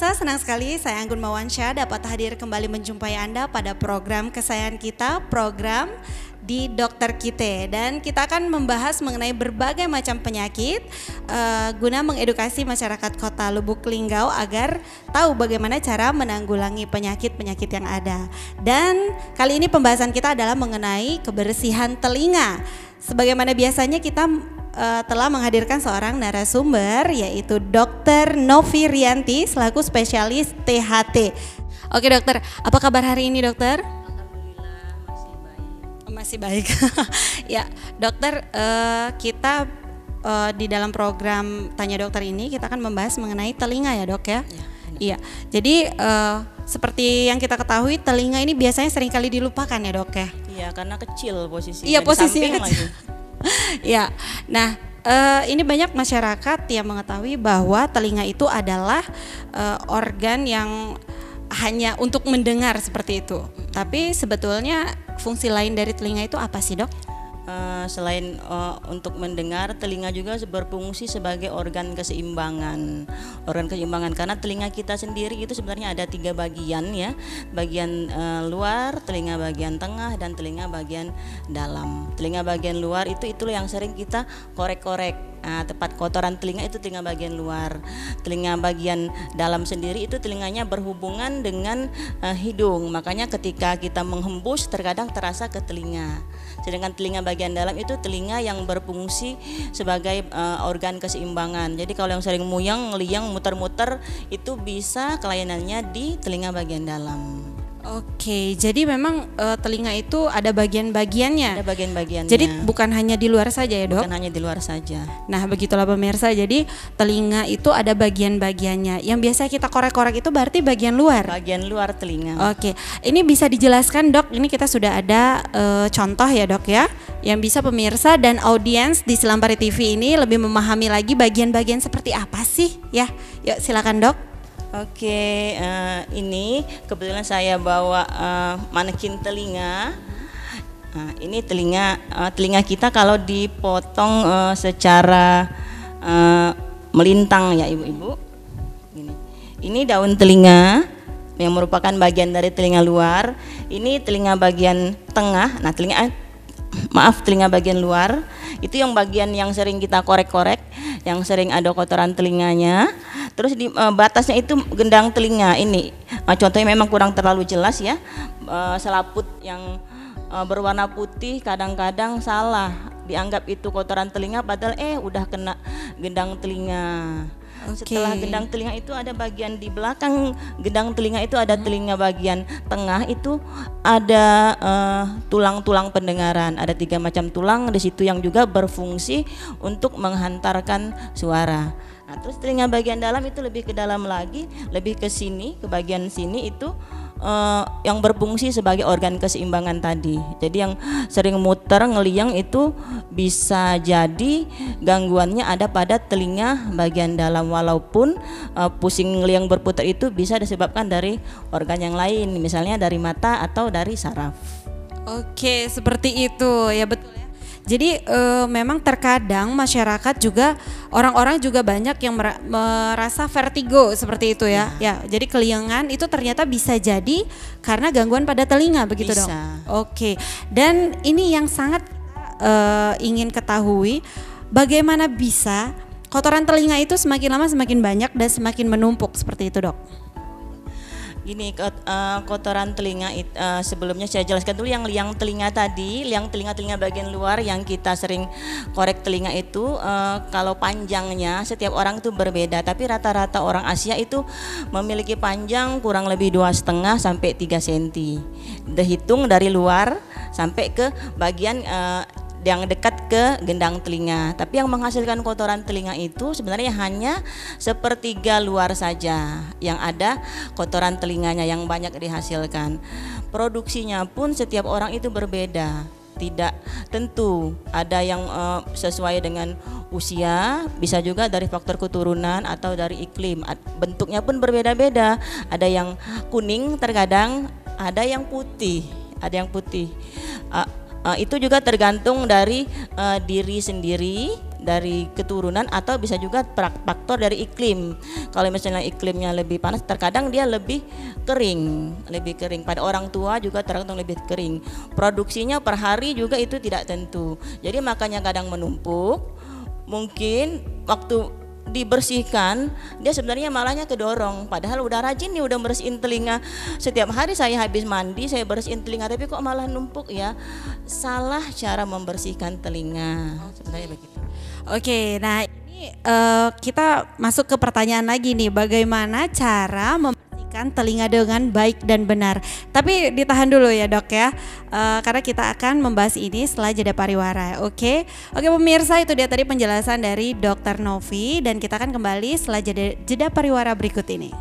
pemirsa, senang sekali saya Anggun Mawansyah dapat hadir kembali menjumpai Anda pada program kesayangan kita, program di Dokter Kite. Dan kita akan membahas mengenai berbagai macam penyakit guna mengedukasi masyarakat Kota Lubuk Linggau agar tahu bagaimana cara menanggulangi penyakit-penyakit yang ada. Dan kali ini pembahasan kita adalah mengenai kebersihan telinga. Sebagaimana biasanya kita telah menghadirkan seorang narasumber yaitu Dr. Novi Rianti selaku spesialis THT. Oke dokter, apa kabar hari ini dokter? Alhamdulillah Masih baik. Ya dokter, kita di dalam program Tanya Dokter ini kita akan membahas mengenai telinga ya dok ya? Iya, jadi seperti yang kita ketahui telinga ini biasanya seringkali dilupakan ya dok ya? Iya, karena kecil posisinya. Iya, posisinya kecil. Ya, nah ini banyak masyarakat yang mengetahui bahwa telinga itu adalah organ yang hanya untuk mendengar seperti itu. Tapi sebetulnya fungsi lain dari telinga itu apa sih dok? Selain untuk mendengar, telinga juga berfungsi sebagai organ keseimbangan. Organ keseimbangan karena telinga kita sendiri itu sebenarnya ada 3 bagian ya. Bagian luar, telinga bagian tengah, dan telinga bagian dalam. Telinga bagian luar itulah yang sering kita korek-korek. Tempat kotoran telinga itu telinga bagian luar. Telinga bagian dalam sendiri itu telinganya berhubungan dengan hidung. Makanya ketika kita menghembus terkadang terasa ke telinga. Sedangkan telinga bagian dalam itu telinga yang berfungsi sebagai organ keseimbangan. Jadi kalau yang sering muyang, ngeliang, muter-muter itu bisa kelainannya di telinga bagian dalam. Oke, jadi memang telinga itu ada bagian-bagiannya. Ada bagian-bagiannya. Jadi bukan hanya di luar saja ya dok? Bukan hanya di luar saja. Nah begitulah pemirsa, jadi telinga itu ada bagian-bagiannya. Yang biasa kita korek-korek itu berarti bagian luar? Bagian luar telinga. Oke, ini bisa dijelaskan dok, ini kita sudah ada contoh ya dok ya, yang bisa pemirsa dan audiens di Selampari TV ini lebih memahami lagi bagian-bagian seperti apa sih ya. Yuk silakan dok. Oke, ini kebetulan saya bawa manekin telinga. Ini telinga kita kalau dipotong secara melintang ya ibu-ibu. Ini daun telinga yang merupakan bagian dari telinga luar. Ini telinga bagian tengah. Nah, telinga bagian luar itu yang bagian yang sering kita korek-korek, yang sering ada kotoran telinganya. Terus di batasnya itu gendang telinga ini. Contohnya memang kurang terlalu jelas ya. Selaput yang berwarna putih kadang-kadang salah dianggap itu kotoran telinga padahal udah kena gendang telinga. Setelah gendang telinga itu ada bagian di belakang gendang telinga itu ada telinga bagian tengah itu ada tulang-tulang pendengaran. Ada 3 macam tulang di situ yang juga berfungsi untuk menghantarkan suara. Nah, terus telinga bagian dalam itu lebih ke dalam lagi, lebih ke sini, ke bagian sini itu yang berfungsi sebagai organ keseimbangan tadi. Jadi yang sering muter ngeliang itu bisa jadi gangguannya ada pada telinga bagian dalam, walaupun pusing ngeliang berputar itu bisa disebabkan dari organ yang lain, misalnya dari mata atau dari saraf. Oke, seperti itu ya, betul ya. Jadi memang terkadang masyarakat juga, orang-orang juga banyak yang merasa vertigo seperti itu ya. Ya, jadi keliengan itu ternyata bisa jadi karena gangguan pada telinga begitu dong. Oke. Dan ini yang sangat ingin ketahui, bagaimana bisa kotoran telinga itu semakin lama semakin banyak dan semakin menumpuk seperti itu dok? Gini, kotoran telinga sebelumnya saya jelaskan dulu yang liang telinga tadi. Liang telinga bagian luar yang kita sering korek telinga itu kalau panjangnya setiap orang itu berbeda, tapi rata-rata orang Asia itu memiliki panjang kurang lebih 2,5 sampai 3 cm. Dihitung dari luar sampai ke bagian yang dekat ke gendang telinga. Tapi yang menghasilkan kotoran telinga itu sebenarnya hanya 1/3 luar saja yang ada kotoran telinganya yang banyak dihasilkan. Produksinya pun setiap orang itu berbeda, tidak tentu. Ada yang sesuai dengan usia, bisa juga dari faktor keturunan atau dari iklim. Bentuknya pun berbeda-beda. Ada yang kuning terkadang, ada yang putih, Itu juga tergantung dari diri sendiri, dari keturunan atau bisa juga faktor dari iklim. Kalau misalnya iklimnya lebih panas, terkadang dia lebih kering. Pada orang tua juga terkadang lebih kering. Produksinya per hari juga itu tidak tentu. Jadi makanya kadang menumpuk. Mungkin waktu dibersihkan dia sebenarnya malahnya kedorong, padahal udah rajin nih, udah bersihin telinga setiap hari. Saya habis mandi saya bersihin telinga, tapi kok malah numpuk ya. Salah cara membersihkan telinga sebenarnya begitu. Oke, nah ini kita masuk ke pertanyaan lagi nih, bagaimana cara membersihkan telinga dengan baik dan benar. Tapi ditahan dulu ya dok ya, karena kita akan membahas ini setelah jeda pariwara. Oke pemirsa, itu dia tadi penjelasan dari Dr. Novi, dan kita akan kembali setelah jeda pariwara berikut ini.